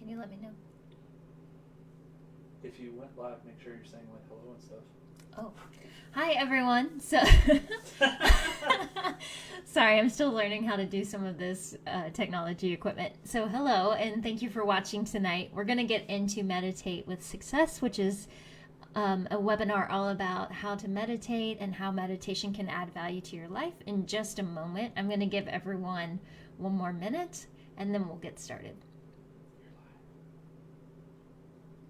Can you let me know? If you went live, make sure you're saying like hello and stuff. Oh, hi everyone. So, sorry, I'm still learning how to do some of this technology equipment. So, hello, and thank you for watching tonight. We're going to get into Meditate with Success, which is a webinar all about how to meditate and how meditation can add value to your life. In just a moment, I'm going to give everyone 1 more minute, and then we'll get started.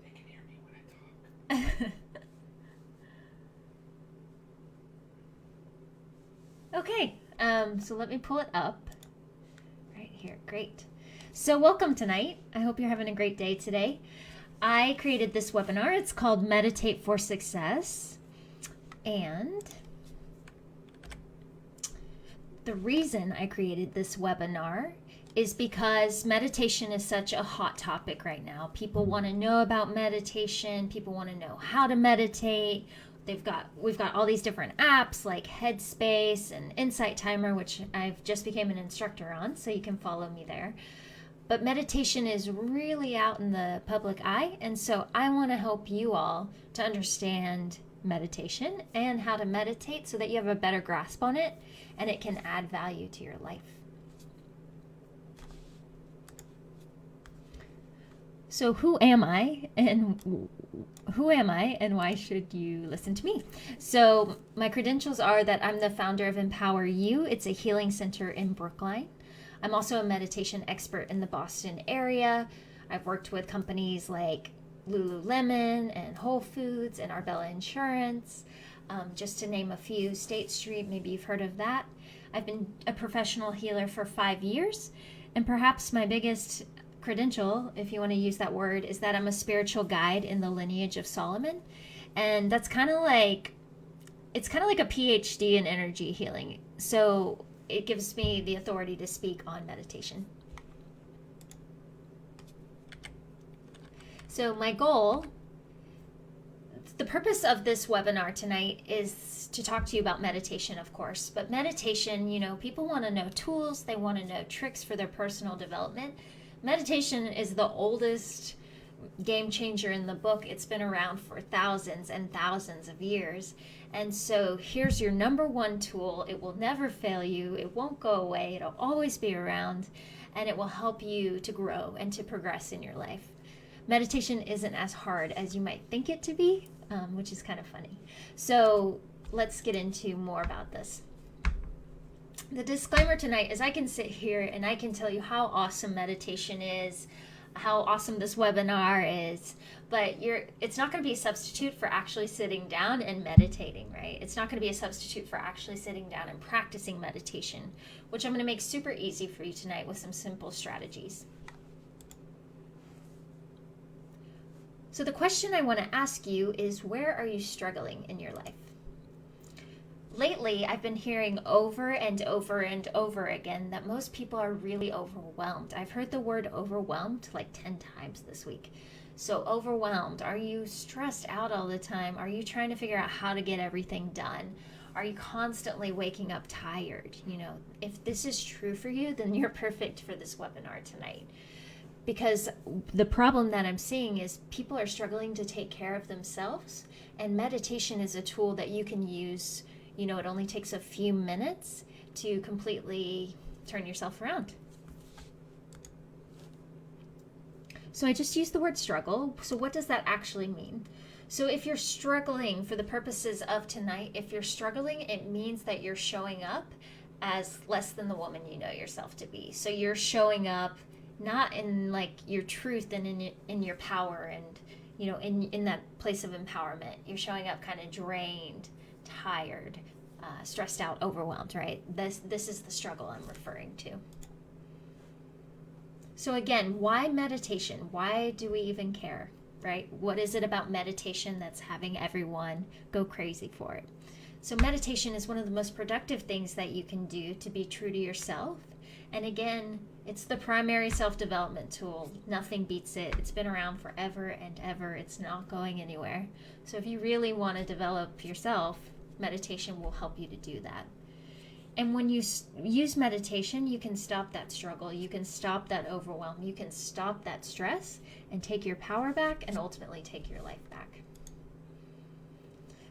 They can hear me when I talk. Okay, so let me pull it up right here. Great. So welcome tonight. I hope you're having a great day today. I created this webinar. It's called Meditate for Success. And the reason I created this webinar is because meditation is such a hot topic right now. People want to know about meditation. People want to know how to meditate. We've got all these different apps like Headspace and Insight Timer, which I've just became an instructor on, so you can follow me there. But meditation is really out in the public eye, and so I want to help you all to understand meditation and how to meditate so that you have a better grasp on it and it can add value to your life. So who am I and why should you listen to me? So my credentials are that I'm the founder of Empower You. It's a healing center in Brookline. I'm also a meditation expert in the Boston area. I've worked with companies like Lululemon and Whole Foods and Arbella Insurance, just to name a few. State Street, maybe you've heard of that. I've been a professional healer for 5 years, and perhaps my biggest credential, if you want to use that word, is that I'm a spiritual guide in the lineage of Solomon. And that's kind of like a PhD in energy healing. So it gives me the authority to speak on meditation. So my goal, the purpose of this webinar tonight is to talk to you about meditation, of course. But meditation, people want to know tools. They want to know tricks for their personal development. Meditation is the oldest game changer in the book. It's been around for thousands and thousands of years. And so here's your number one tool. It will never fail you. It won't go away. It'll always be around, and it will help you to grow and to progress in your life. Meditation isn't as hard as you might think it to be, which is kind of funny. So let's get into more about this. The disclaimer tonight is I can sit here and I can tell you how awesome meditation is, how awesome this webinar is, but it's not going to be a substitute for actually sitting down and meditating, right? It's not going to be a substitute for actually sitting down and practicing meditation, which I'm going to make super easy for you tonight with some simple strategies. So the question I want to ask you is, where are you struggling in your life? Lately, I've been hearing over and over and over again that most people are really overwhelmed. I've heard the word overwhelmed like 10 times this week. So overwhelmed. Are you stressed out all the time? Are you trying to figure out how to get everything done? Are you constantly waking up tired? If this is true for you, then you're perfect for this webinar tonight. Because the problem that I'm seeing is people are struggling to take care of themselves, and meditation is a tool that you can use. It only takes a few minutes to completely turn yourself around. So I just used the word struggle. So what does that actually mean? So if you're struggling, for the purposes of tonight, if you're struggling, it means that you're showing up as less than the woman you know yourself to be. So you're showing up not in like your truth and in your power and, in that place of empowerment. You're showing up kind of drained, tired, stressed out, overwhelmed, right? This is the struggle I'm referring to. So again, why meditation? Why do we even care, right? What is it about meditation that's having everyone go crazy for it? So meditation is one of the most productive things that you can do to be true to yourself. And again, it's the primary self-development tool. Nothing beats it. It's been around forever and ever. It's not going anywhere. So if you really want to develop yourself, meditation will help you to do that. And when you use meditation, you can stop that struggle. You can stop that overwhelm. You can stop that stress and take your power back and ultimately take your life back.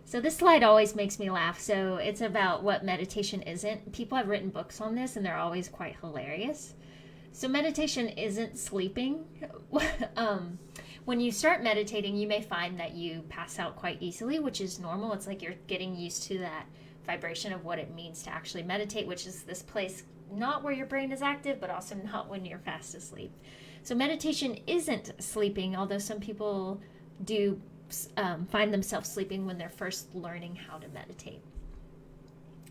So this slide always makes me laugh. So it's about what meditation isn't. People have written books on this and they're always quite hilarious. So meditation isn't sleeping. When you start meditating, you may find that you pass out quite easily, which is normal. It's like you're getting used to that vibration of what it means to actually meditate, which is this place not where your brain is active, but also not when you're fast asleep. So meditation isn't sleeping, although some people do find themselves sleeping when they're first learning how to meditate.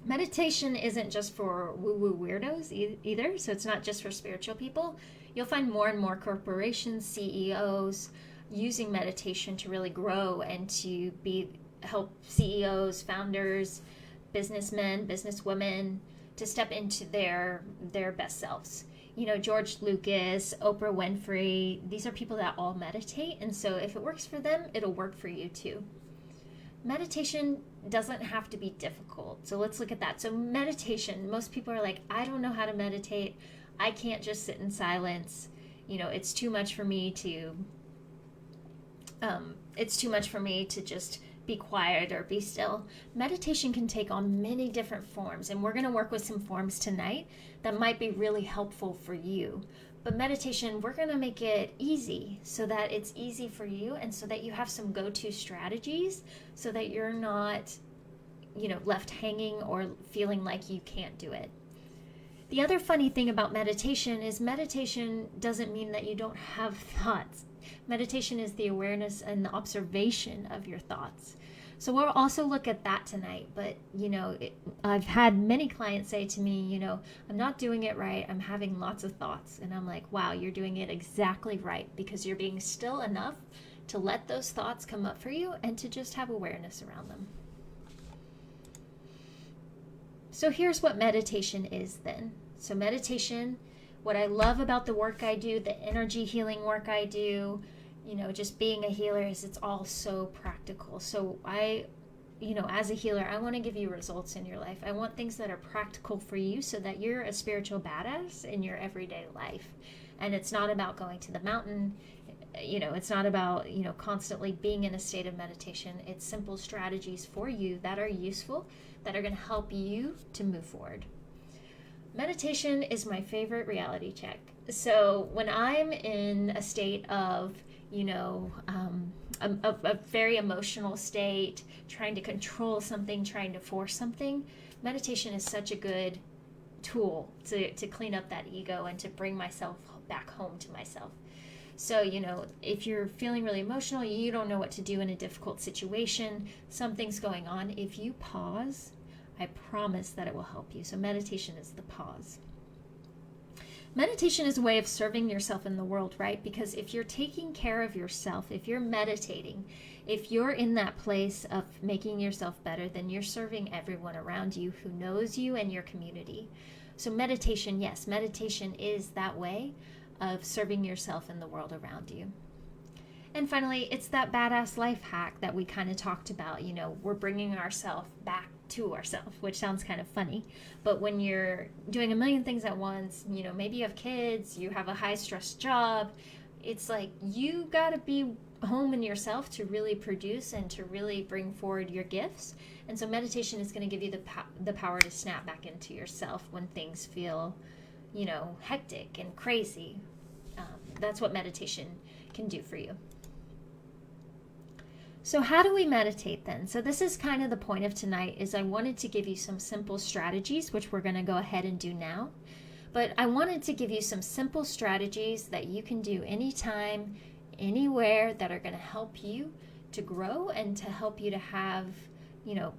Meditation isn't just for woo-woo weirdos either, so it's not just for spiritual people. You'll find more and more corporations, CEOs, using meditation to really grow and to help CEOs, founders, businessmen, businesswomen to step into their best selves. You know, George Lucas, Oprah Winfrey, these are people that all meditate, and so if it works for them, it'll work for you too. Meditation doesn't have to be difficult. So let's look at that. So meditation, most people are like, I don't know how to meditate. I can't just sit in silence. You know, it's too much for me to just be quiet or be still. Meditation can take on many different forms, and we're going to work with some forms tonight that might be really helpful for you. But meditation, we're going to make it easy so that it's easy for you and so that you have some go-to strategies so that you're not, left hanging or feeling like you can't do it. The other funny thing about meditation is meditation doesn't mean that you don't have thoughts. Meditation is the awareness and the observation of your thoughts. So we'll also look at that tonight. But, I've had many clients say to me, I'm not doing it right. I'm having lots of thoughts. And I'm like, wow, you're doing it exactly right, because you're being still enough to let those thoughts come up for you and to just have awareness around them. So here's what meditation is then. So meditation, what I love about the work I do, the energy healing work I do, just being a healer, is it's all so practical. So as a healer, I want to give you results in your life. I want things that are practical for you so that you're a spiritual badass in your everyday life. And it's not about going to the mountain. It's not about, constantly being in a state of meditation. It's simple strategies for you that are useful, that are going to help you to move forward. Meditation is my favorite reality check. So when I'm in a state of, a very emotional state, trying to control something, trying to force something, meditation is such a good tool to clean up that ego and to bring myself back home to myself. So, if you're feeling really emotional, you don't know what to do in a difficult situation, something's going on, if you pause, I promise that it will help you. So meditation is the pause. Meditation is a way of serving yourself in the world, right? Because if you're taking care of yourself, if you're meditating, if you're in that place of making yourself better, then you're serving everyone around you who knows you and your community. So meditation, yes, meditation is that way of serving yourself in the world around you. And finally, it's that badass life hack that we kind of talked about. We're bringing ourselves back to ourselves, which sounds kind of funny. But when you're doing a million things at once, maybe you have kids, you have a high stress job, it's like you got to be home in yourself to really produce and to really bring forward your gifts. And so meditation is going to give you the power to snap back into yourself when things feel, hectic and crazy. That's what meditation can do for you. So how do we meditate then? So this is kind of the point of tonight, is I wanted to give you some simple strategies, which we're going to go ahead and do now. But I wanted to give you some simple strategies that you can do anytime, anywhere, that are going to help you to grow and to help you to have,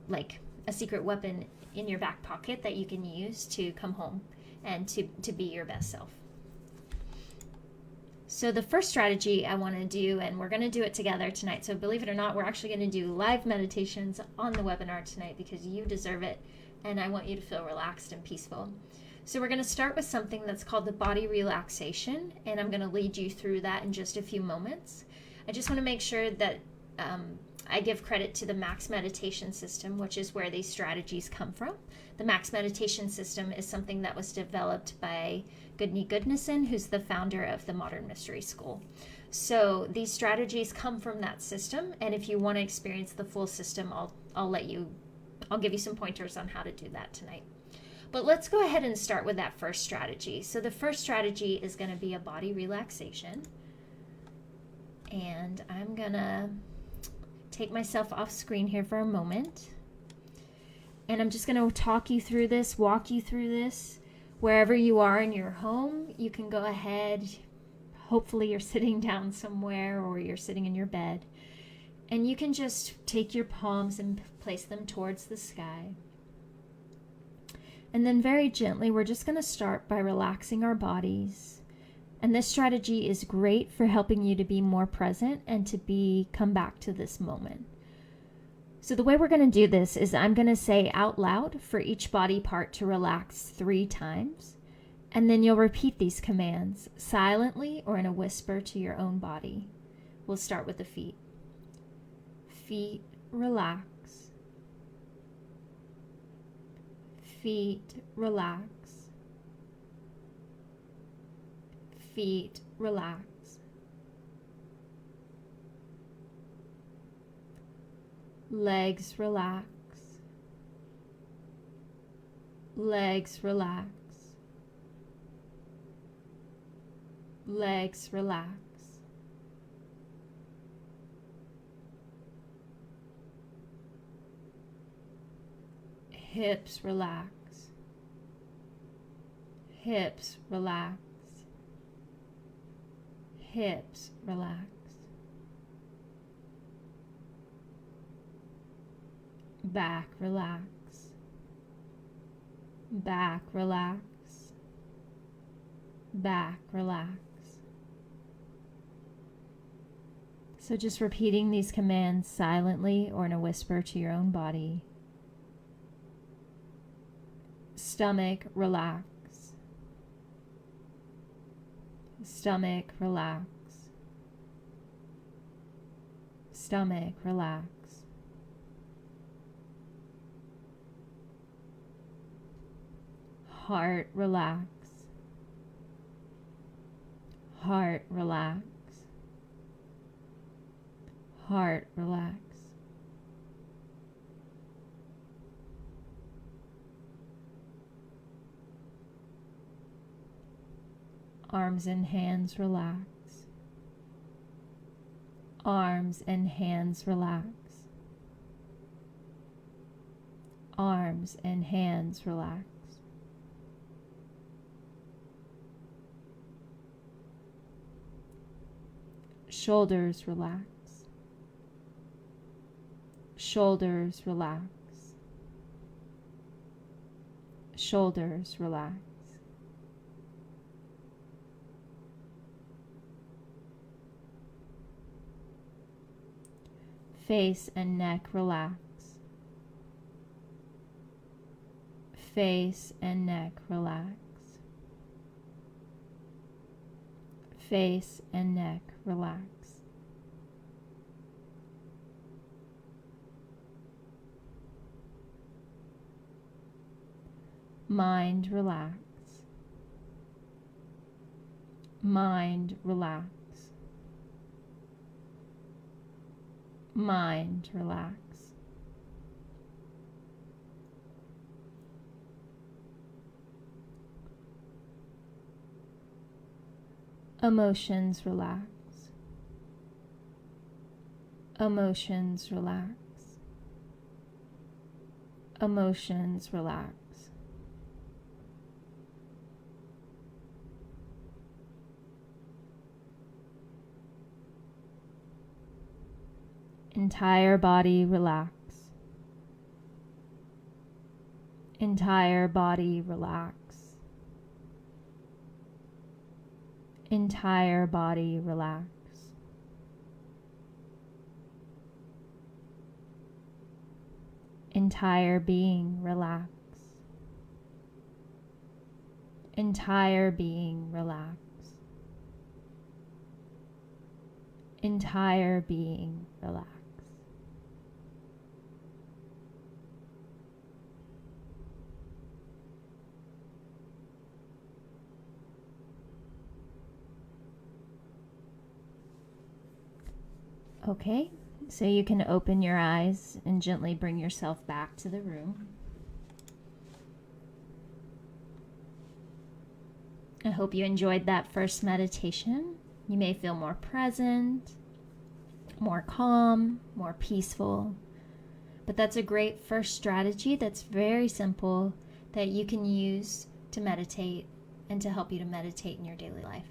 like a secret weapon in your back pocket that you can use to come home and to be your best self. So the first strategy I want to do, and we're going to do it together tonight. So believe it or not, we're actually going to do live meditations on the webinar tonight because you deserve it. And I want you to feel relaxed and peaceful. So we're going to start with something that's called the body relaxation. And I'm going to lead you through that in just a few moments. I just want to make sure that I give credit to the Max Meditation System, which is where these strategies come from. The Max Meditation System is something that was developed by Gudni Gudnason, who's the founder of the Modern Mystery School. So these strategies come from that system, and if you want to experience the full system, I'll give you some pointers on how to do that tonight. But let's go ahead and start with that first strategy. So the first strategy is going to be a body relaxation. And I'm going to take myself off screen here for a moment. And I'm just going to walk you through this. Wherever you are in your home, you can go ahead. Hopefully you're sitting down somewhere or you're sitting in your bed. And you can just take your palms and place them towards the sky. And then very gently, we're just going to start by relaxing our bodies. And this strategy is great for helping you to be more present and to come back to this moment. So the way we're going to do this is I'm going to say out loud for each body part to relax 3 times. And then you'll repeat these commands silently or in a whisper to your own body. We'll start with the feet. Feet, relax. Feet, relax. Feet, relax. Legs, relax. Legs, relax. Legs, relax. Hips, relax. Hips, relax. Hips, relax. Back, relax. Back, relax. Back, relax. So just repeating these commands silently or in a whisper to your own body. Stomach, relax. Stomach, relax. Stomach, relax. Heart, relax. Heart, relax. Heart, relax. Arms and hands, relax. Arms and hands, relax. Arms and hands, relax. Shoulders, relax. Shoulders, relax. Shoulders, relax. Face and neck, relax. Face and neck, relax. Face and neck, relax. Mind, relax. Mind, relax. Mind, relax. Emotions, relax. Emotions, relax. Emotions, relax. Entire body, relax. Entire body, relax. Entire body, relax. Entire being, relax. Entire being, relax. Entire being, relax. Okay, so you can open your eyes and gently bring yourself back to the room. I hope you enjoyed that first meditation. You may feel more present, more calm, more peaceful. But that's a great first strategy that's very simple that you can use to meditate and to help you to meditate in your daily life.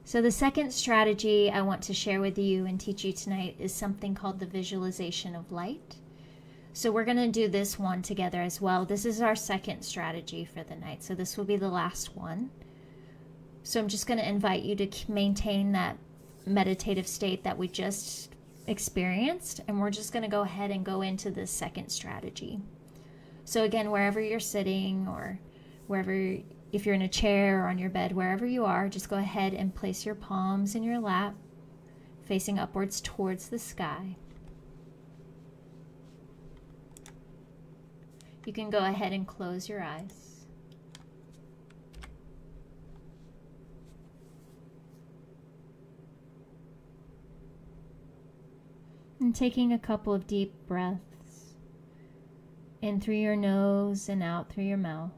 So the second strategy I want to share with you and teach you tonight is something called the visualization of light. So we're going to do this one together as well. This is our second strategy for the night. So this will be the last one. So I'm just going to invite you to maintain that meditative state that we just experienced. And we're just going to go ahead and go into the second strategy. So again, wherever you're sitting or wherever, if you're in a chair or on your bed, wherever you are, just go ahead and place your palms in your lap, facing upwards towards the sky. You can go ahead and close your eyes. And taking a couple of deep breaths in through your nose and out through your mouth.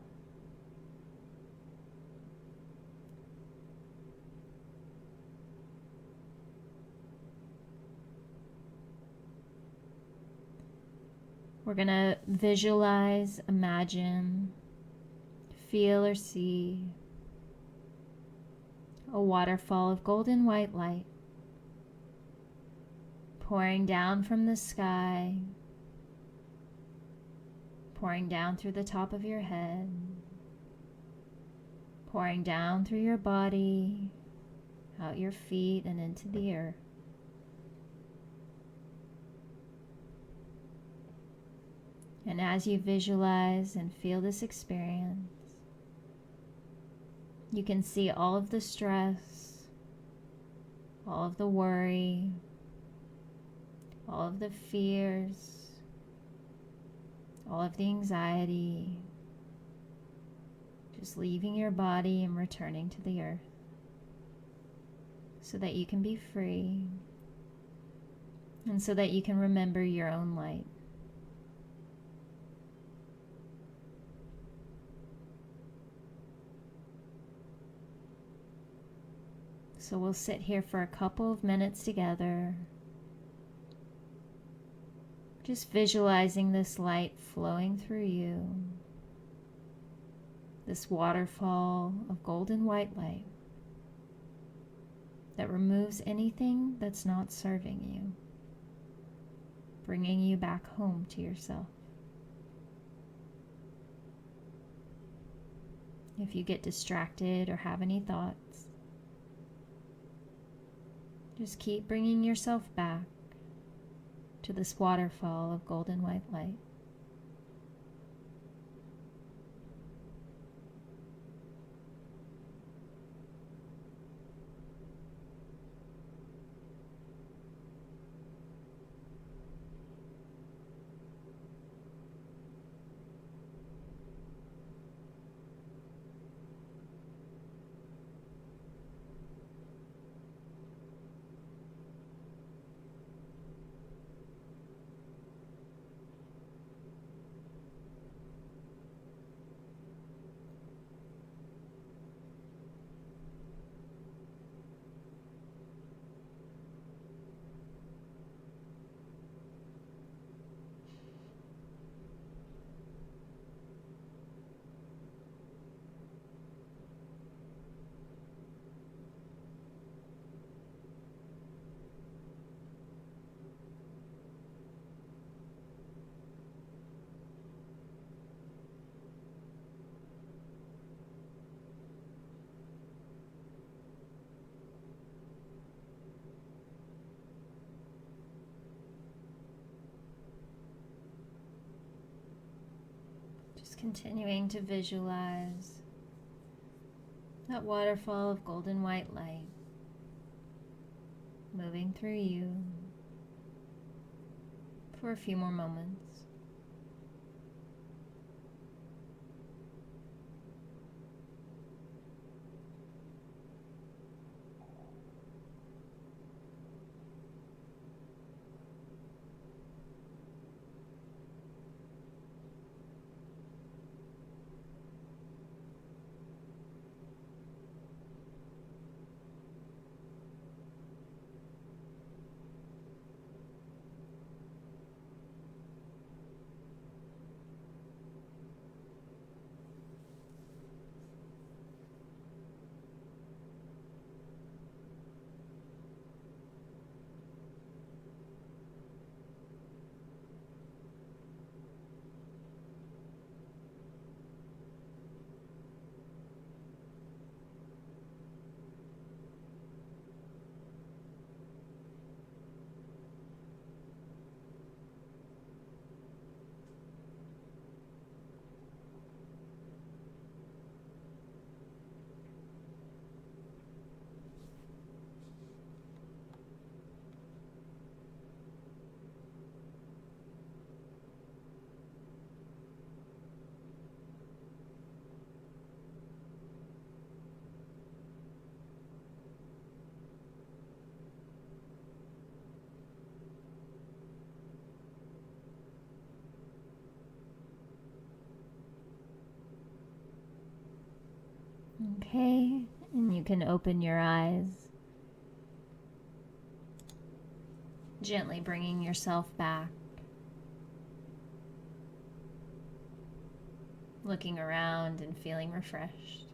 We're going to visualize, imagine, feel or see a waterfall of golden white light pouring down from the sky, pouring down through the top of your head, pouring down through your body, out your feet and into the earth. And as you visualize and feel this experience, you can see all of the stress, all of the worry, all of the fears, all of the anxiety, just leaving your body and returning to the earth so that you can be free and so that you can remember your own light. So we'll sit here for a couple of minutes together, just visualizing this light flowing through you, this waterfall of golden white light that removes anything that's not serving you, bringing you back home to yourself. If you get distracted or have any thoughts, just keep bringing yourself back to this waterfall of golden white light. Continuing to visualize that waterfall of golden white light moving through you for a few more moments. Okay, and you can open your eyes, gently bringing yourself back, looking around and feeling refreshed.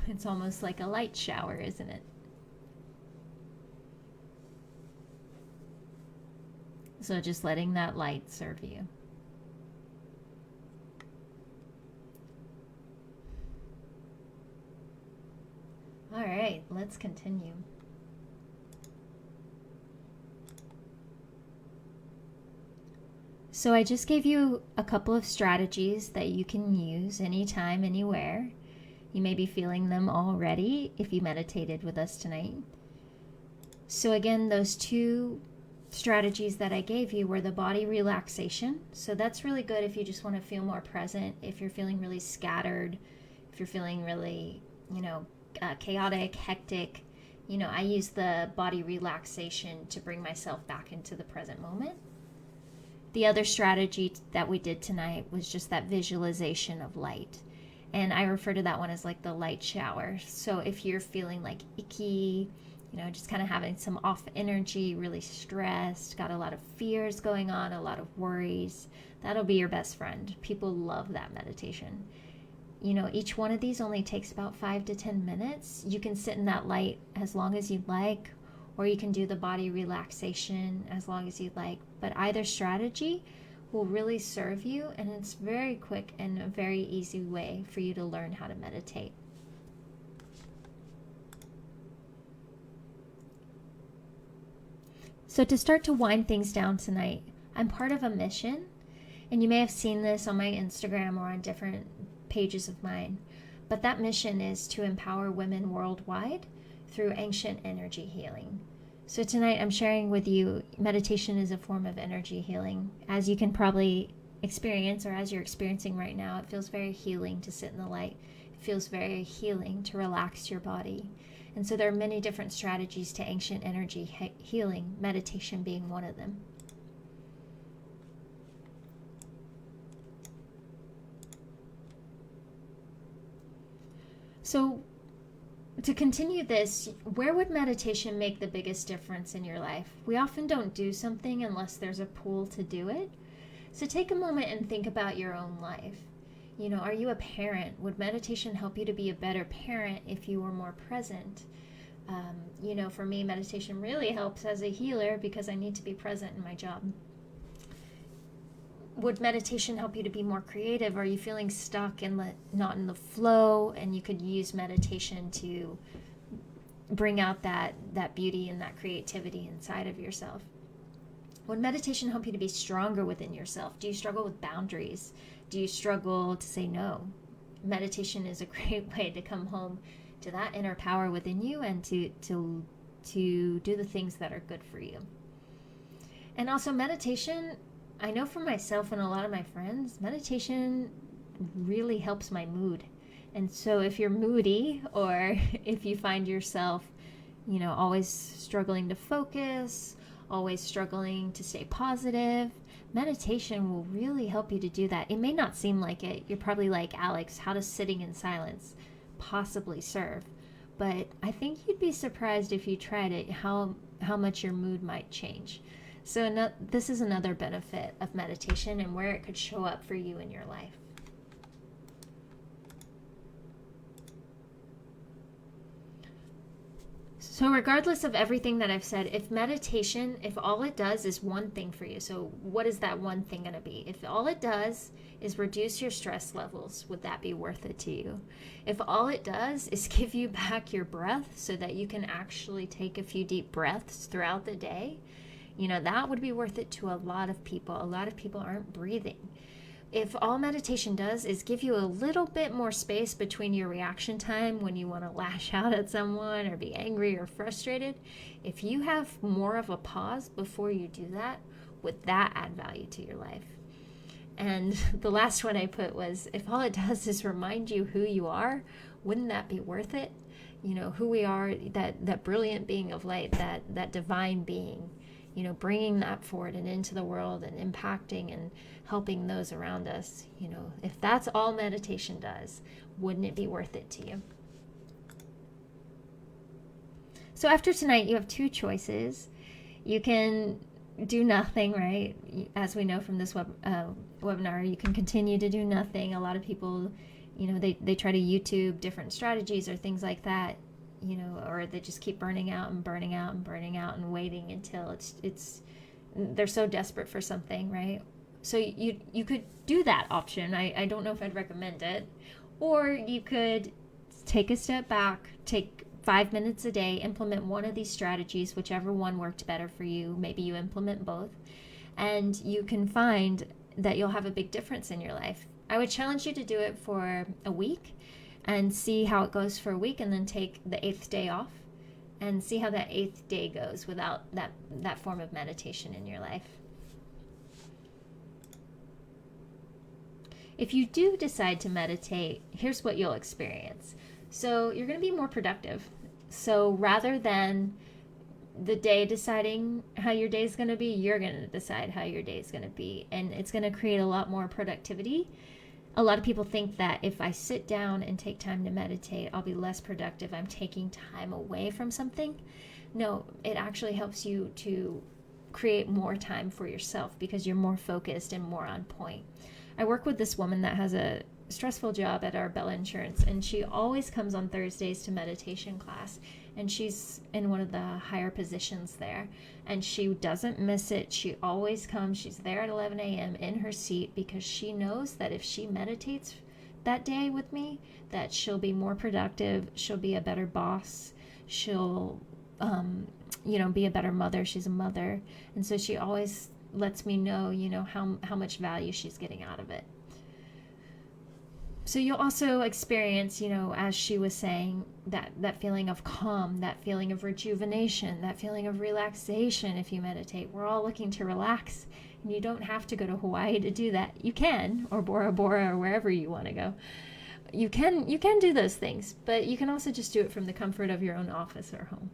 It's almost like a light shower, isn't it? So just letting that light serve you. All right, let's continue. So I just gave you a couple of strategies that you can use anytime, anywhere. You may be feeling them already if you meditated with us tonight. So again, those two strategies that I gave you were the body relaxation. So that's really good if you just want to feel more present, if you're feeling really scattered, if you're feeling really, chaotic, hectic. I use the body relaxation to bring myself back into the present moment. The other strategy that we did tonight was just that visualization of light. And I refer to that one as like the light shower. So if you're feeling like icky, just kind of having some off energy, really stressed, got a lot of fears going on, a lot of worries, that'll be your best friend. People love that meditation. Each one of these only takes about 5 to 10 minutes. You can sit in that light as long as you'd like, or you can do the body relaxation as long as you'd like. But either strategy will really serve you, and it's very quick and a very easy way for you to learn how to meditate. So to start to wind things down tonight, I'm part of a mission, and you may have seen this on my Instagram or on different pages of mine, but that mission is to empower women worldwide through ancient energy healing. So tonight I'm sharing with you meditation is a form of energy healing. As you can probably experience, or as you're experiencing right now, it feels very healing to sit in the light. It feels very healing to relax your body. And so there are many different strategies to ancient energy healing, meditation being one of them. So to continue this, where would meditation make the biggest difference in your life? We often don't do something unless there's a pull to do it. So take a moment and think about your own life. Are you a parent? Would meditation help you to be a better parent if you were more present? For me, meditation really helps as a healer because I need to be present in my job. Would meditation help you to be more creative? Are you feeling stuck and not in the flow, and you could use meditation to bring out that beauty and that creativity inside of yourself? Would meditation help you to be stronger within yourself? Do you struggle with boundaries? Do you struggle to say no? Meditation is a great way to come home to that inner power within you and to do the things that are good for you. And also meditation, I know for myself and a lot of my friends, meditation really helps my mood. And so if you're moody, or if you find yourself, always struggling to focus, always struggling to stay positive, meditation will really help you to do that. It may not seem like it. You're probably like, Alex, how does sitting in silence possibly serve? But I think you'd be surprised if you tried it, how much your mood might change. So this is another benefit of meditation and where it could show up for you in your life. So regardless of everything that I've said, if all it does is one thing for you, so what is that one thing going to be? If all it does is reduce your stress levels, would that be worth it to you? If all it does is give you back your breath so that you can actually take a few deep breaths throughout the day, that would be worth it to a lot of people. A lot of people aren't breathing. If all meditation does is give you a little bit more space between your reaction time when you want to lash out at someone or be angry or frustrated, if you have more of a pause before you do that, would that add value to your life? And the last one I put was, if all it does is remind you who you are, wouldn't that be worth it? Who we are, that brilliant being of light, that divine being. bringing that forward and into the world and impacting and helping those around us. If that's all meditation does, wouldn't it be worth it to you? So after tonight, you have two choices. You can do nothing, right? As we know from this webinar, you can continue to do nothing. A lot of people, they try to YouTube different strategies or things like that, or they just keep burning out and burning out and burning out and waiting until they're so desperate for something, right? So you could do that option. I don't know if I'd recommend it. Or you could take a step back, take 5 minutes a day, implement one of these strategies, whichever one worked better for you. Maybe you implement both, and you can find that you'll have a big difference in your life. I would challenge you to do it for a week and see how it goes for a week, and then take the 8th day off and see how that 8th day goes without that form of meditation in your life. If you do decide to meditate, here's what you'll experience. So you're going to be more productive. So rather than the day deciding how your day is going to be, you're going to decide how your day is going to be. And it's going to create a lot more productivity. A lot of people think that if I sit down and take time to meditate, I'll be less productive. I'm taking time away from something. No, it actually helps you to create more time for yourself because you're more focused and more on point. I work with this woman that has a stressful job at Arbella Insurance, and she always comes on Thursdays to meditation class, and she's in one of the higher positions there, and she doesn't miss it. She always comes. She's there at 11 a.m. in her seat because she knows that if she meditates that day with me, that she'll be more productive, she'll be a better boss, she'll be a better mother. She's a mother, and so she always lets me know, how much value she's getting out of it. So you'll also experience, as she was saying, that feeling of calm, that feeling of rejuvenation, that feeling of relaxation if you meditate. We're all looking to relax, and you don't have to go to Hawaii to do that. You can, or Bora Bora, or wherever you want to go. You can do those things, but you can also just do it from the comfort of your own office or home.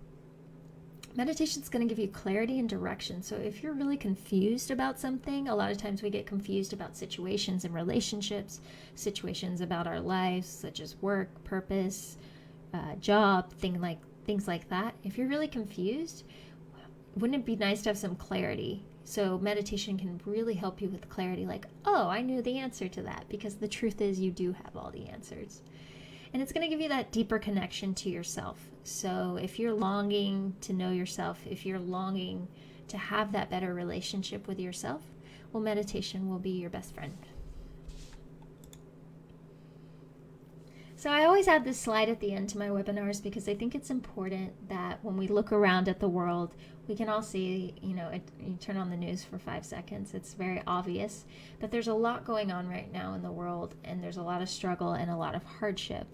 Meditation is going to give you clarity and direction. So if you're really confused about something, a lot of times we get confused about situations and relationships, situations about our lives, such as work, purpose, job, things like that. If you're really confused, wouldn't it be nice to have some clarity? So meditation can really help you with clarity, like, oh, I knew the answer to that, because the truth is you do have all the answers. And it's going to give you that deeper connection to yourself. So if you're longing to know yourself, if you're longing to have that better relationship with yourself, well, meditation will be your best friend. So I always add this slide at the end to my webinars because I think it's important that when we look around at the world, we can all see, you turn on the news for 5 seconds, it's very obvious, but there's a lot going on right now in the world, and there's a lot of struggle and a lot of hardship.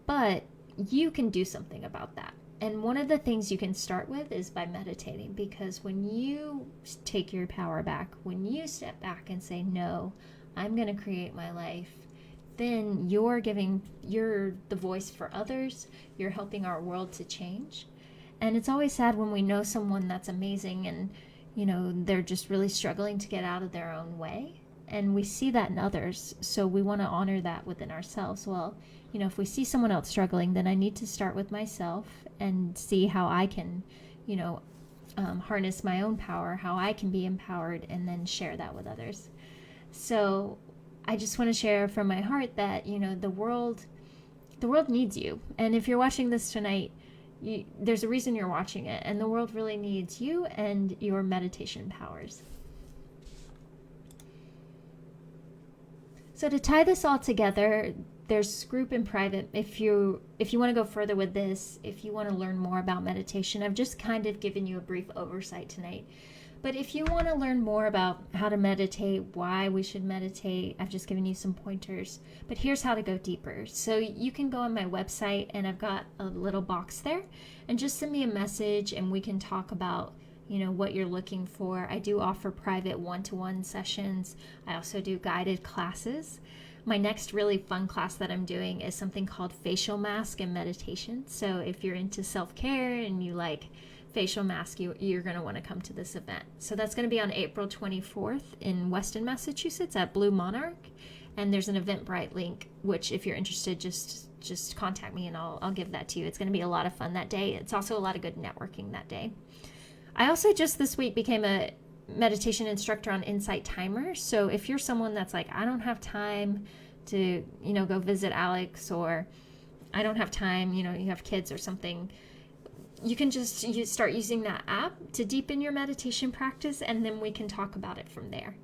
But you can do something about that. And one of the things you can start with is by meditating, because when you take your power back, when you step back and say, no, I'm going to create my life, then you're the voice for others. You're helping our world to change. And it's always sad when we know someone that's amazing and, they're just really struggling to get out of their own way. And we see that in others. So we want to honor that within ourselves. Well, if we see someone else struggling, then I need to start with myself and see how I can, harness my own power, how I can be empowered, and then share that with others. So I just want to share from my heart that, the world needs you. And if you're watching this tonight, there's a reason you're watching it, and the world really needs you and your meditation powers. So to tie this all together, there's group and private. If you want to go further with this, if you want to learn more about meditation, I've just kind of given you a brief oversight tonight. But if you want to learn more about how to meditate, why we should meditate, I've just given you some pointers. But here's how to go deeper. So you can go on my website, and I've got a little box there, and just send me a message, and we can talk about what you're looking for. I do offer private one-to-one sessions. I also do guided classes. My next really fun class that I'm doing is something called facial mask and meditation. So if you're into self-care and you like facial mask, you're going to want to come to this event. So that's going to be on April 24th in Weston, Massachusetts at Blue Monarch. And there's an Eventbrite link, which if you're interested, just contact me and I'll give that to you. It's going to be a lot of fun that day. It's also a lot of good networking that day. I also just this week became a meditation instructor on Insight Timer. So if you're someone that's like, I don't have time to, go visit Alex, or I don't have time, you have kids or something, you can just start using that app to deepen your meditation practice, and then we can talk about it from there.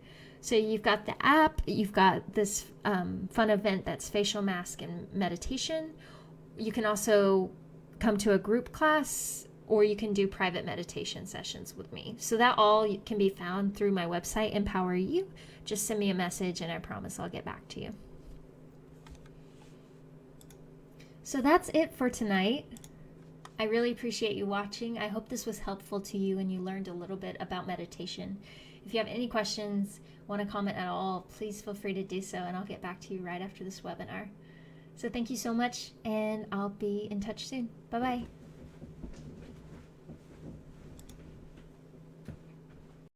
So you've got the app, you've got this fun event that's facial mask and meditation. You can also come to a group class, or you can do private meditation sessions with me. So that all can be found through my website, Empower You. Just send me a message and I promise I'll get back to you. So that's it for tonight. I really appreciate you watching. I hope this was helpful to you and you learned a little bit about meditation. If you have any questions, want to comment at all, please feel free to do so, and I'll get back to you right after this webinar. So thank you so much, and I'll be in touch soon. Bye-bye.